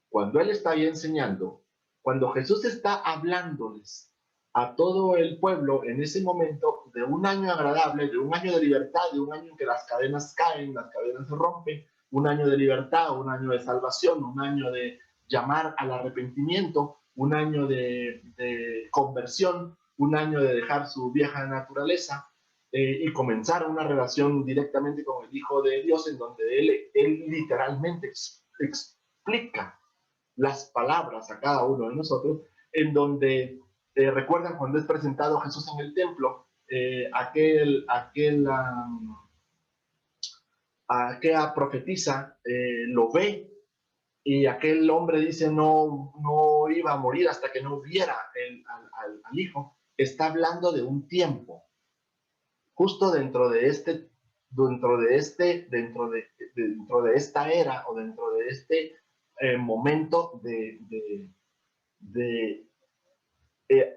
cuando Él está ahí enseñando, cuando Jesús está hablándoles a todo el pueblo en ese momento de un año agradable, de un año de libertad, de un año en que las cadenas caen, las cadenas se rompen, un año de libertad, un año de salvación, un año de llamar al arrepentimiento, un año de conversión, un año de dejar su vieja naturaleza, y comenzar una relación directamente con el Hijo de Dios, en donde él literalmente explica las palabras a cada uno de nosotros, en donde recuerdan cuando es presentado Jesús en el templo, aquella profetisa lo ve, y aquel hombre dice no iba a morir hasta que no viera al Hijo. Está hablando de un tiempo, justo dentro de esta era, o dentro de este momento de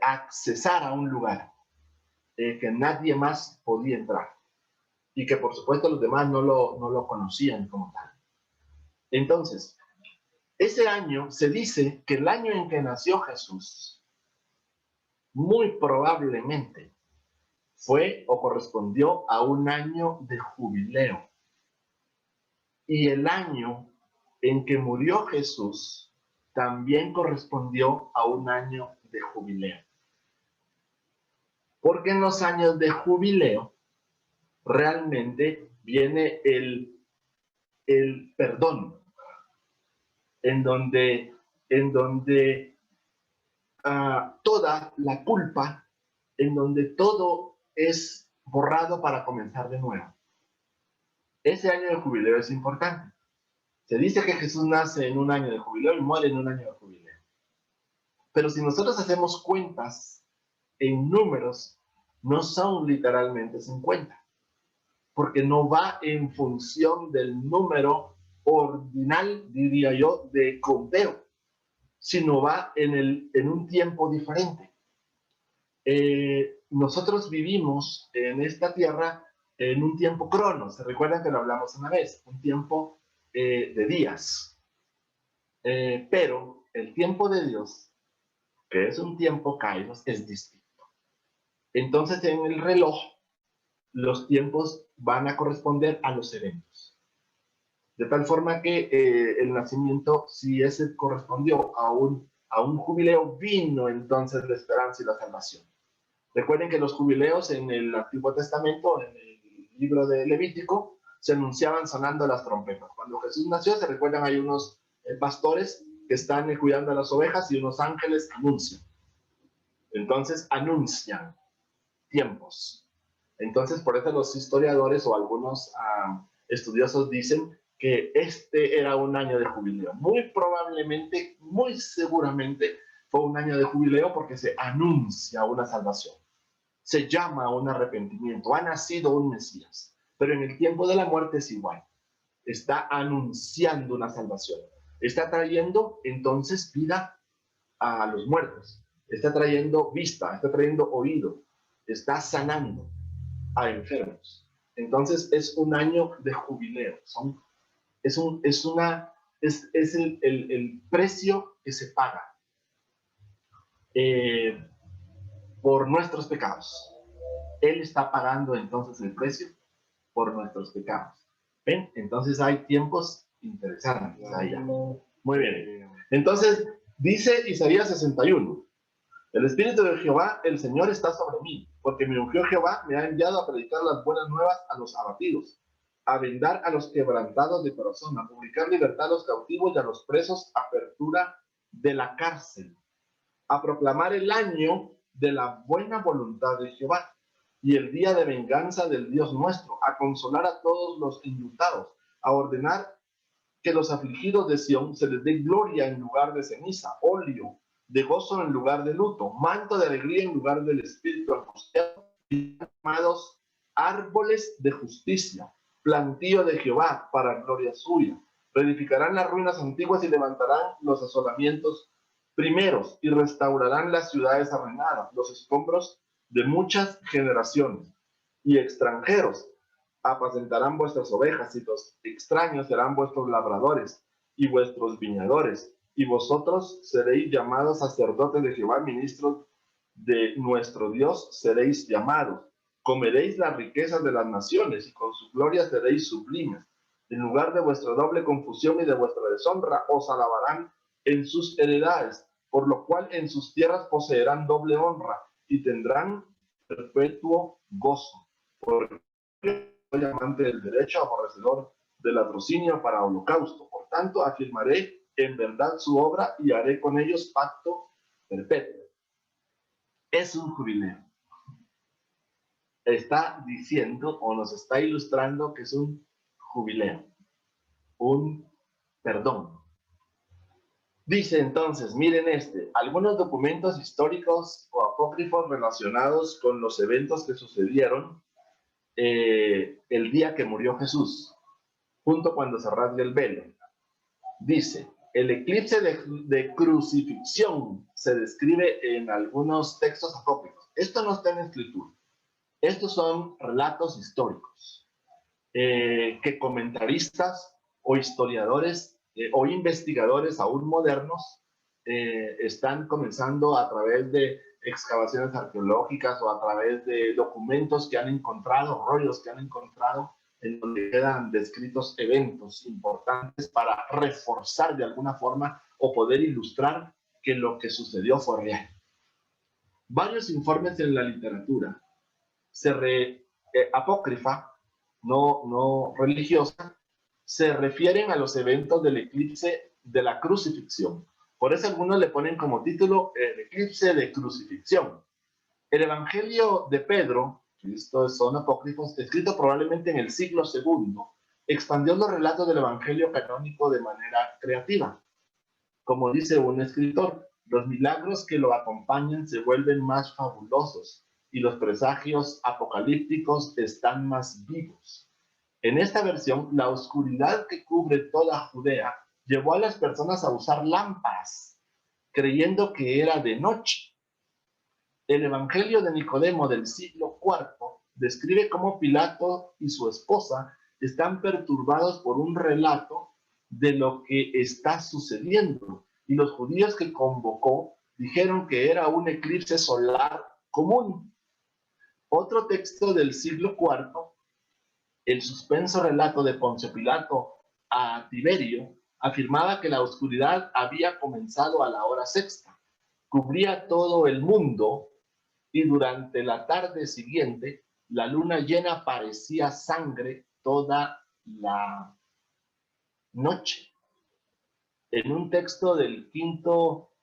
accesar a un lugar que nadie más podía entrar y que por supuesto los demás no lo conocían como tal. Entonces, ese año se dice que el año en que nació Jesús, muy probablemente fue o correspondió a un año de jubileo. Y el año en que murió Jesús también correspondió a un año de jubileo. Porque en los años de jubileo realmente viene el perdón, en donde toda la culpa, en donde todo es borrado para comenzar de nuevo. Ese año de jubileo es importante. Se dice que Jesús nace en un año de jubileo y muere en un año de jubileo. Pero si nosotros hacemos cuentas en números, no son literalmente 50, porque no va en función del número ordinal, diría yo, de conteo, sino va en un tiempo diferente. Nosotros vivimos en esta tierra en un tiempo crono, se recuerdan que lo hablamos una vez, un tiempo de días. Pero el tiempo de Dios, que es un tiempo kairos, es distinto. Entonces en el reloj, los tiempos van a corresponder a los eventos. De tal forma que el nacimiento, si ese correspondió a un jubileo, vino entonces la esperanza y la salvación. Recuerden que los jubileos en el Antiguo Testamento, en el libro de Levítico, se anunciaban sonando las trompetas. Cuando Jesús nació, se recuerdan, hay unos pastores que están cuidando a las ovejas y unos ángeles anuncian. Entonces anuncian tiempos. Entonces por eso los historiadores o algunos estudiosos dicen que este era un año de jubileo. Muy probablemente, muy seguramente fue un año de jubileo porque se anuncia una salvación. Se llama a un arrepentimiento. Ha nacido un Mesías. Pero en el tiempo de la muerte es igual. Está anunciando una salvación. Está trayendo entonces vida a los muertos. Está trayendo vista, está trayendo oído. Está sanando a enfermos. Entonces es un año de jubileo. Es el precio que se paga por nuestros pecados. Él está pagando entonces el precio por nuestros pecados. ¿Ven? Entonces hay tiempos interesantes allá. Muy bien. Entonces dice Isaías 61. El Espíritu de Jehová, el Señor, está sobre mí, porque me ungió Jehová, me ha enviado a predicar las buenas nuevas a los abatidos, a vendar a los quebrantados de corazón, a publicar libertad a los cautivos y a los presos, apertura de la cárcel, a proclamar el año de la buena voluntad de Jehová y el día de venganza del Dios nuestro, a consolar a todos los indultados, a ordenar que los afligidos de Sión se les dé gloria en lugar de ceniza, óleo de gozo en lugar de luto, manto de alegría en lugar del espíritu angustiado, y llamados árboles de justicia, plantío de Jehová para gloria suya. Reedificarán las ruinas antiguas y levantarán los asolamientos primeros y restaurarán las ciudades arruinadas, los escombros de muchas generaciones. Y extranjeros apacentarán vuestras ovejas, y los extraños serán vuestros labradores y vuestros viñadores, y vosotros seréis llamados sacerdotes de Jehová, ministros de nuestro Dios seréis llamados. Comeréis las riquezas de las naciones, y con su gloria seréis sublimes. En lugar de vuestra doble confusión y de vuestra deshonra, os alabarán en sus heredades, por lo cual en sus tierras poseerán doble honra, y tendrán perpetuo gozo. Porque soy amante del derecho, aborrecedor del latrocinio para holocausto. Por tanto, afirmaré en verdad su obra y haré con ellos pacto perpetuo. Es un jubileo. Está diciendo o nos está ilustrando que es un jubileo, un perdón. Dice entonces, miren algunos documentos históricos o apócrifos relacionados con los eventos que sucedieron el día que murió Jesús, junto cuando se rasga el velo. Dice, El eclipse de crucifixión se describe en algunos textos apócrifos. Esto no está en escritura. Estos son relatos históricos que comentaristas o historiadores o investigadores aún modernos están comenzando a través de excavaciones arqueológicas o a través de documentos que han encontrado, rollos que han encontrado, en donde quedan descritos eventos importantes para reforzar de alguna forma o poder ilustrar que lo que sucedió fue real. Varios informes en la literatura apócrifa, no religiosa, se refieren a los eventos del eclipse de la crucifixión. Por eso algunos le ponen como título el eclipse de crucifixión. El Evangelio de Pedro, estos son apócrifos, escrito probablemente en el siglo II, expandió los relatos del Evangelio canónico de manera creativa. Como dice un escritor, los milagros que lo acompañan se vuelven más fabulosos y los presagios apocalípticos están más vivos. En esta versión, la oscuridad que cubre toda Judea llevó a las personas a usar lámparas, creyendo que era de noche. El Evangelio de Nicodemo del siglo IV describe cómo Pilato y su esposa están perturbados por un relato de lo que está sucediendo, y los judíos que convocó dijeron que era un eclipse solar común. Otro texto del siglo IV, el suspenso relato de Poncio Pilato a Tiberio, afirmaba que la oscuridad había comenzado a la hora sexta, cubría todo el mundo, y durante la tarde siguiente la luna llena parecía sangre toda la noche. En un texto del quinto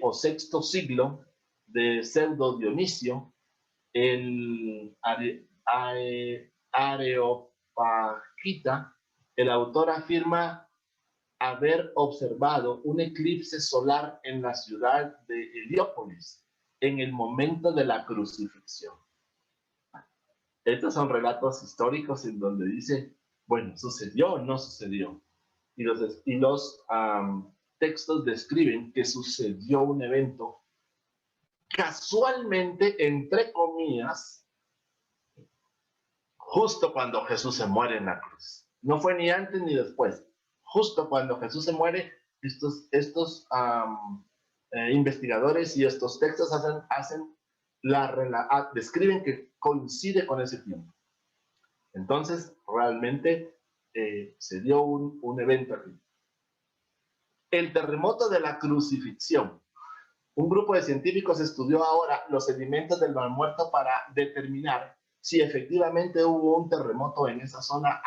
o sexto siglo de Pseudo Dionisio, el Areopagita, el autor afirma haber observado un eclipse solar en la ciudad de Heliópolis en el momento de la crucifixión. Estos son relatos históricos en donde dice, bueno, ¿sucedió o no sucedió? Y los textos describen que sucedió un evento casualmente, entre comillas, justo cuando Jesús se muere en la cruz. No fue ni antes ni después. Justo cuando Jesús se muere, estos investigadores y estos textos describen que coincide con ese tiempo. Entonces, realmente se dio un evento aquí. El terremoto de la crucifixión. Un grupo de científicos estudió ahora los sedimentos del Mar Muerto para determinar si efectivamente hubo un terremoto en esa zona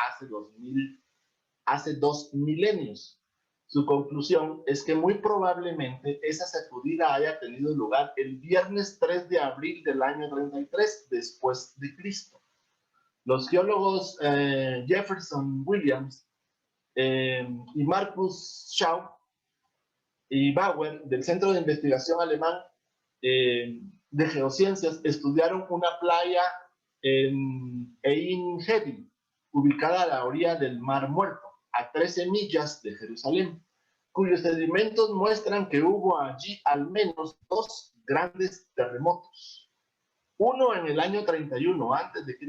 hace 2 milenios. Su conclusión es que muy probablemente esa sacudida haya tenido lugar el viernes 3 de abril del año 33 después de Cristo. Los geólogos Jefferson Williams y Marcus Schau y Bauer del Centro de Investigación Alemán de Geociencias estudiaron una playa en Ein Gedi, ubicada a la orilla del Mar Muerto, a 13 millas de Jerusalén, cuyos sedimentos muestran que hubo allí al menos 2 grandes terremotos. Uno en el año 31 a.C.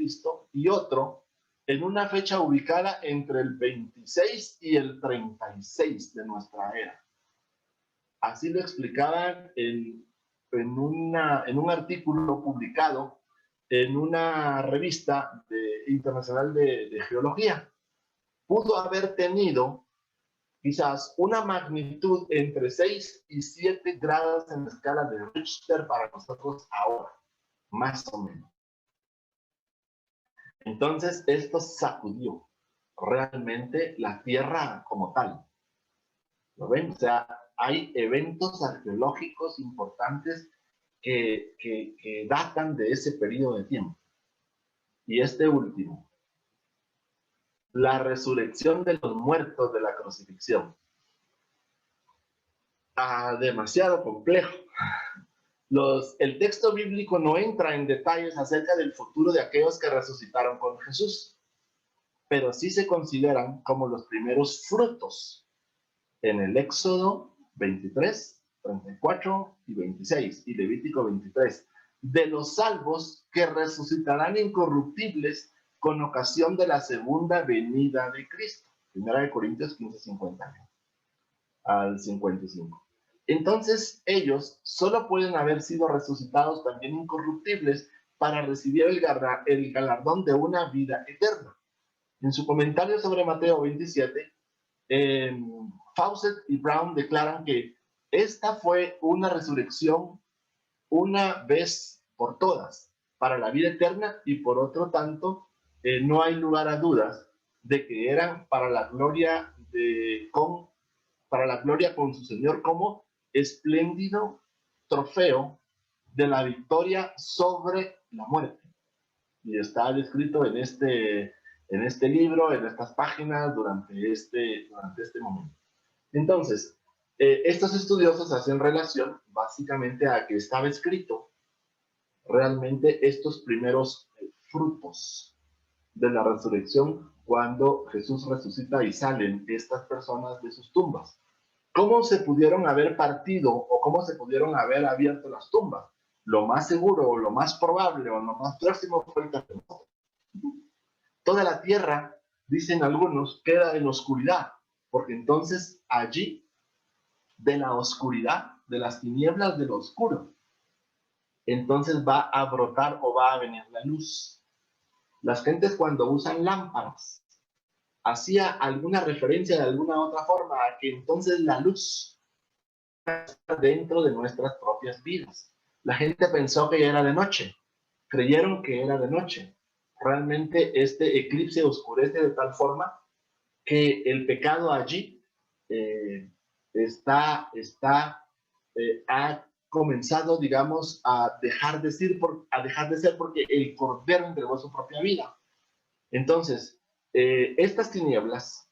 y otro en una fecha ubicada entre el 26 y el 36 de nuestra era. Así lo explicaban en un artículo publicado en una revista internacional de geología. Pudo haber tenido quizás una magnitud entre 6 y 7 grados en la escala de Richter para nosotros ahora, más o menos. Entonces, esto sacudió realmente la Tierra como tal. ¿Lo ven? O sea, hay eventos arqueológicos importantes que datan de ese periodo de tiempo. Y este último, la resurrección de los muertos de la crucifixión. Demasiado complejo. El texto bíblico no entra en detalles acerca del futuro de aquellos que resucitaron con Jesús, pero sí se consideran como los primeros frutos en el Éxodo 23, 34 y 26, y Levítico 23, de los salvos que resucitarán incorruptibles con ocasión de la segunda venida de Cristo. Primera de Corintios 15, 50 al 55. Entonces ellos solo pueden haber sido resucitados también incorruptibles para recibir el galardón de una vida eterna. En su comentario sobre Mateo 27, Fawcett y Brown declaran que esta fue una resurrección una vez por todas para la vida eterna, y por otro tanto no hay lugar a dudas de que eran para la gloria con su Señor como espléndido trofeo de la victoria sobre la muerte. Y está descrito en este libro, en estas páginas, durante este momento. Entonces, estos estudiosos hacen relación básicamente a que estaba escrito realmente estos primeros frutos de la resurrección cuando Jesús resucita y salen estas personas de sus tumbas. ¿Cómo se pudieron haber partido o cómo se pudieron haber abierto las tumbas? Lo más seguro o lo más probable o lo más próximo fue el terremoto. Toda la tierra, dicen algunos, queda en oscuridad, porque entonces allí, de la oscuridad, de las tinieblas de lo oscuro, entonces va a brotar o va a venir la luz. Las gentes cuando usan lámparas, hacía alguna referencia de alguna otra forma a que entonces la luz está dentro de nuestras propias vidas. La gente pensó que era de noche, creyeron que era de noche. Realmente este eclipse oscurece de tal forma que el pecado allí ha comenzado, digamos, a dejar de ser porque el Cordero entregó su propia vida. Entonces, estas tinieblas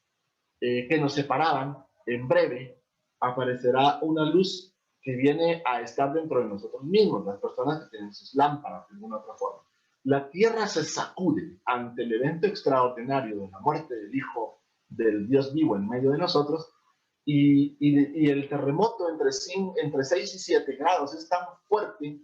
que nos separaban, en breve aparecerá una luz que viene a estar dentro de nosotros mismos, las personas que tienen sus lámparas de alguna otra forma. La tierra se sacude ante el evento extraordinario de la muerte del Hijo del Dios vivo en medio de nosotros, y el terremoto entre 6 y 7 grados es tan fuerte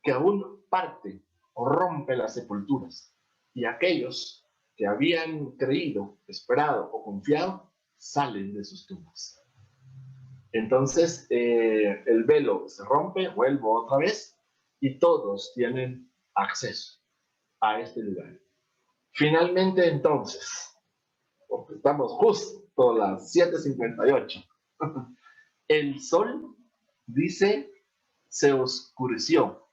que aún parte o rompe las sepulturas, y aquellos que habían creído, esperado o confiado salen de sus tumbas. Entonces el velo se rompe, vuelvo otra vez, y todos tienen acceso a este lugar. Finalmente entonces, porque estamos justo a las 7:58, el sol, dice, se oscureció,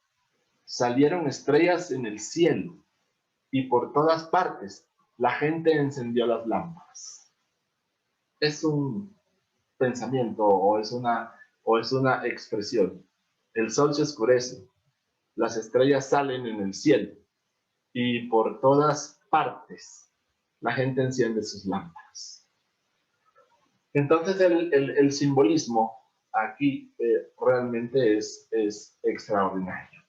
salieron estrellas en el cielo, y por todas partes la gente encendió las lámparas. Es un pensamiento o es una expresión. El sol se oscurece, las estrellas salen en el cielo, y por todas partes la gente enciende sus lámparas. Entonces el simbolismo aquí realmente es extraordinario.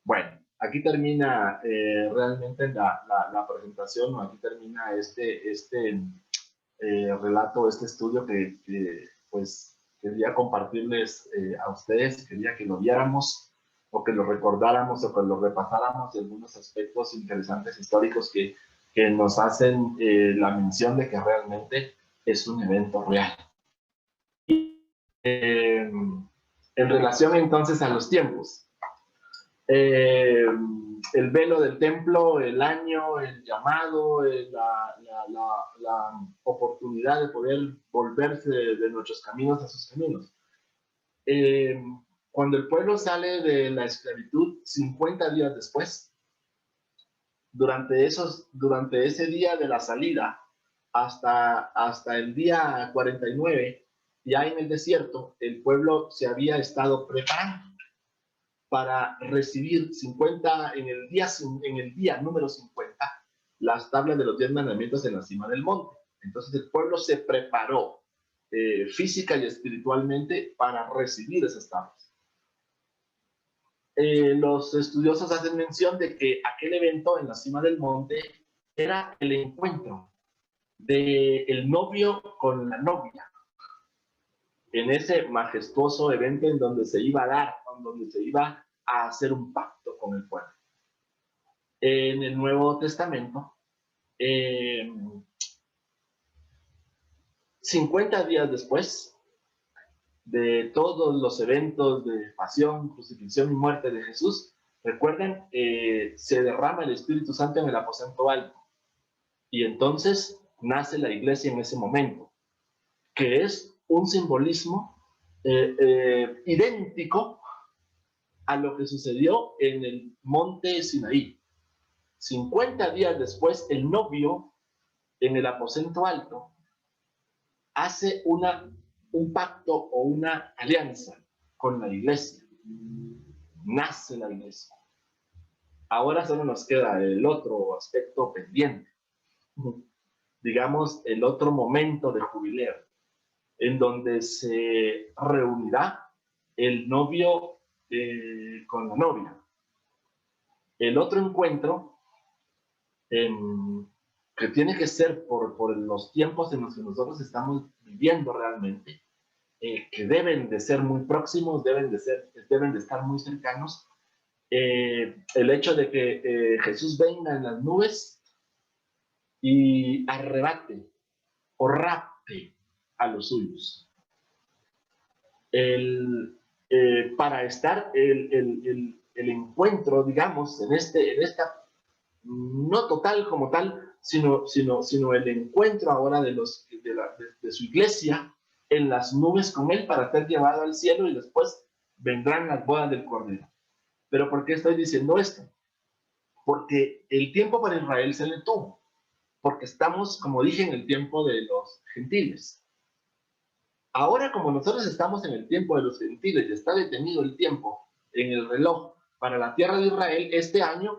Bueno, aquí termina realmente la presentación, aquí termina este relato, este estudio que pues quería compartirles a ustedes, quería que lo viéramos o que lo recordáramos o que lo repasáramos de algunos aspectos interesantes históricos que nos hacen la mención de que realmente es un evento real. En relación entonces a los tiempos, el velo del templo, el año, el llamado, la oportunidad de poder volverse de nuestros caminos a sus caminos. Cuando el pueblo sale de la esclavitud 50 días después, durante ese día de la salida hasta el día 49, ya en el desierto, el pueblo se había estado preparando para recibir en el día número 50, las tablas de los 10 mandamientos en la cima del monte. Entonces el pueblo se preparó física y espiritualmente para recibir esas tablas. Los estudiosos hacen mención de que aquel evento en la cima del monte era el encuentro del novio con la novia. en ese majestuoso evento en donde se iba a dar, en donde se iba a hacer un pacto con el pueblo. En el Nuevo Testamento, 50 días después de todos los eventos de pasión, crucifixión y muerte de Jesús, recuerden, se derrama el Espíritu Santo en el aposento alto. Y entonces nace la iglesia en ese momento, que es un simbolismo idéntico a lo que sucedió en el monte Sinaí. 50 días después, el novio en el aposento alto hace un pacto o una alianza con la iglesia. Nace la iglesia. Ahora solo nos queda el otro aspecto pendiente, digamos, el otro momento de jubileo, en donde se reunirá el novio con la novia. El otro encuentro, que tiene que ser por los tiempos en los que nosotros estamos viviendo realmente, que deben de ser muy próximos, deben de estar muy cercanos. El hecho de que Jesús venga en las nubes y arrebate o rapte a los suyos. Para estar el encuentro, digamos, en esta, no total como tal, sino el encuentro ahora de su iglesia en las nubes con él para ser llevado al cielo, y después vendrán las bodas del Cordero. ¿Pero por qué estoy diciendo esto? Porque el tiempo para Israel se detuvo, porque estamos, como dije, en el tiempo de los gentiles. Ahora, como nosotros estamos en el tiempo de los gentiles y está detenido el tiempo en el reloj para la tierra de Israel, este año,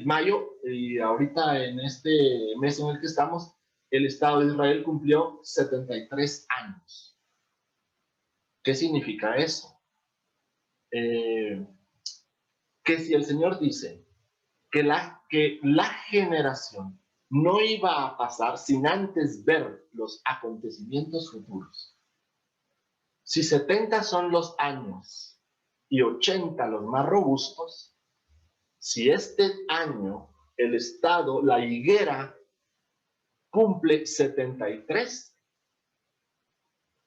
mayo, y ahorita en este mes en el que estamos, el Estado de Israel cumplió 73 años. ¿Qué significa eso? Que si el Señor dice que la generación no iba a pasar sin antes ver los acontecimientos futuros. Si 70 son los años y 80 los más robustos, si este año el Estado, la higuera, cumple 73,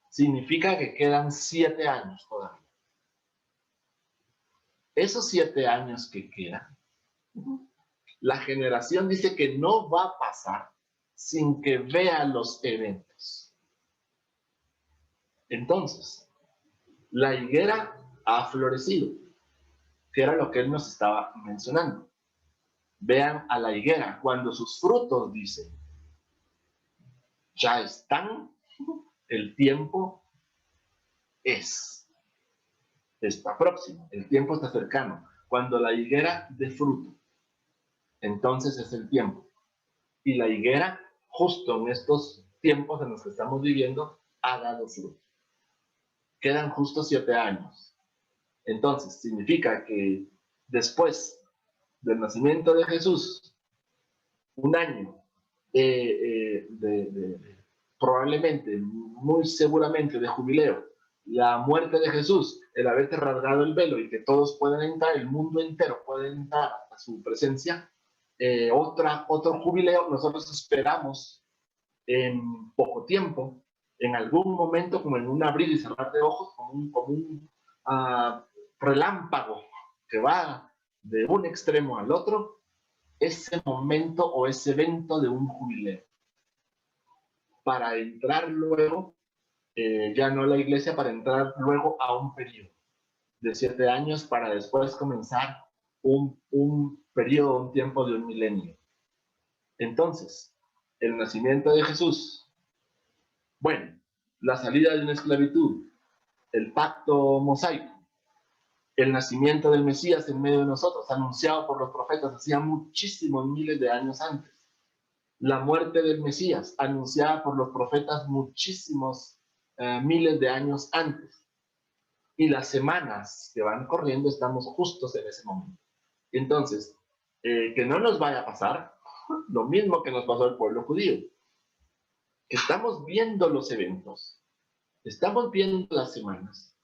significa que quedan 7 años todavía. Esos 7 años que quedan, la generación dice que no va a pasar sin que vea los eventos. Entonces, la higuera ha florecido, que era lo que él nos estaba mencionando. Vean a la higuera, cuando sus frutos, dice, ya están, el tiempo está próximo, el tiempo está cercano. Cuando la higuera dé fruto, entonces es el tiempo. Y la higuera, justo en estos tiempos en los que estamos viviendo, ha dado fruto. Quedan justo 7 años. Entonces, significa que después del nacimiento de Jesús, un año probablemente, muy seguramente, de jubileo, la muerte de Jesús, el haberte rasgado el velo y que todos puedan entrar, el mundo entero puede entrar a su presencia, otro jubileo. Nosotros esperamos en poco tiempo, en algún momento, como en un abrir y cerrar de ojos, como un relámpago que va de un extremo al otro, ese momento o ese evento de un jubileo, para entrar luego, ya no a la iglesia, para entrar luego a un periodo de 7 años, para después comenzar un periodo, un tiempo de un milenio. Entonces, el nacimiento de Jesús, bueno, la salida de una esclavitud, el pacto mosaico, el nacimiento del Mesías en medio de nosotros, anunciado por los profetas hacía muchísimos miles de años antes. La muerte del Mesías, anunciada por los profetas muchísimos miles de años antes. Y las semanas que van corriendo, estamos justos en ese momento. Entonces, que no nos vaya a pasar lo mismo que nos pasó al pueblo judío. que estamos viendo los eventos, estamos viendo las semanas,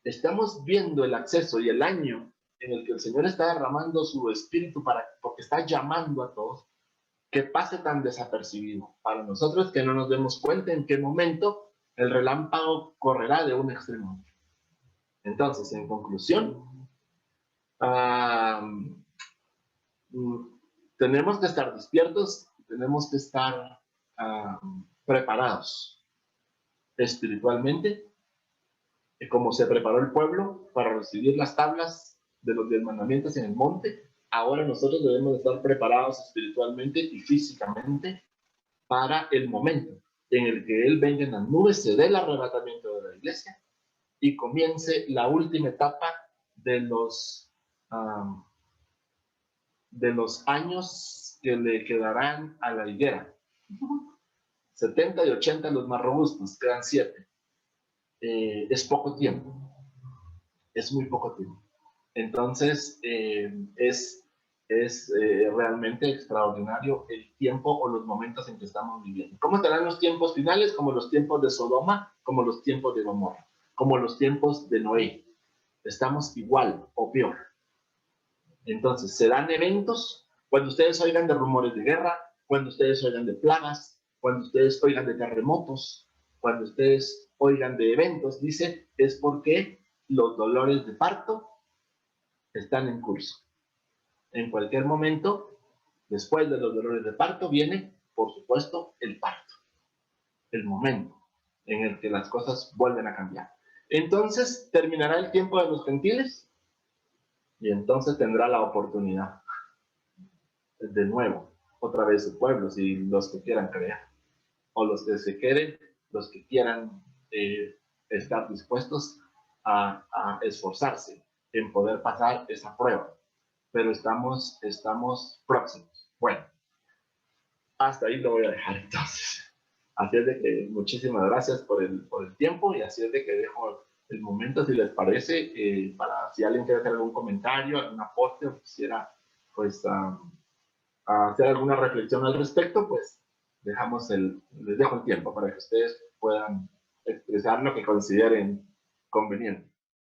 estamos viendo el acceso y el año en el que el Señor está derramando su espíritu porque está llamando a todos, que pase tan desapercibido para nosotros que no nos demos cuenta en qué momento el relámpago correrá de un extremo a otro. Entonces, en conclusión, tenemos que estar despiertos, tenemos que estar preparados espiritualmente, como se preparó el pueblo para recibir las tablas de los 10 mandamientos en el monte. Ahora nosotros debemos estar preparados espiritualmente y físicamente para el momento en el que Él venga en las nubes, se dé el arrebatamiento de la iglesia y comience la última etapa de los años que le quedarán a la higuera. 70 y 80 los más robustos, quedan 7. Es poco tiempo, es muy poco tiempo. Entonces, es realmente extraordinario el tiempo o los momentos en que estamos viviendo. ¿Cómo estarán los tiempos finales? Como los tiempos de Sodoma, como los tiempos de Gomorra, como los tiempos de Noé. Estamos igual o peor. Entonces, serán eventos cuando ustedes oigan de rumores de guerra, cuando ustedes oigan de plagas, cuando ustedes oigan de terremotos, cuando ustedes oigan de eventos, dice, es porque los dolores de parto están en curso. En cualquier momento, después de los dolores de parto, viene, por supuesto, el parto, el momento en el que las cosas vuelven a cambiar. Entonces, terminará el tiempo de los gentiles y entonces tendrá la oportunidad de nuevo, otra vez su pueblo, si los que quieran creer, o los que se queden, los que quieran estar dispuestos a esforzarse en poder pasar esa prueba. Pero estamos próximos. Bueno, hasta ahí lo voy a dejar entonces. Así es de que muchísimas gracias por el tiempo y así es de que dejo el momento, si les parece, para si alguien quiere hacer algún comentario, algún aporte o quisiera pues hacer alguna reflexión al respecto, pues les dejo el tiempo para que ustedes puedan expresar lo que consideren conveniente.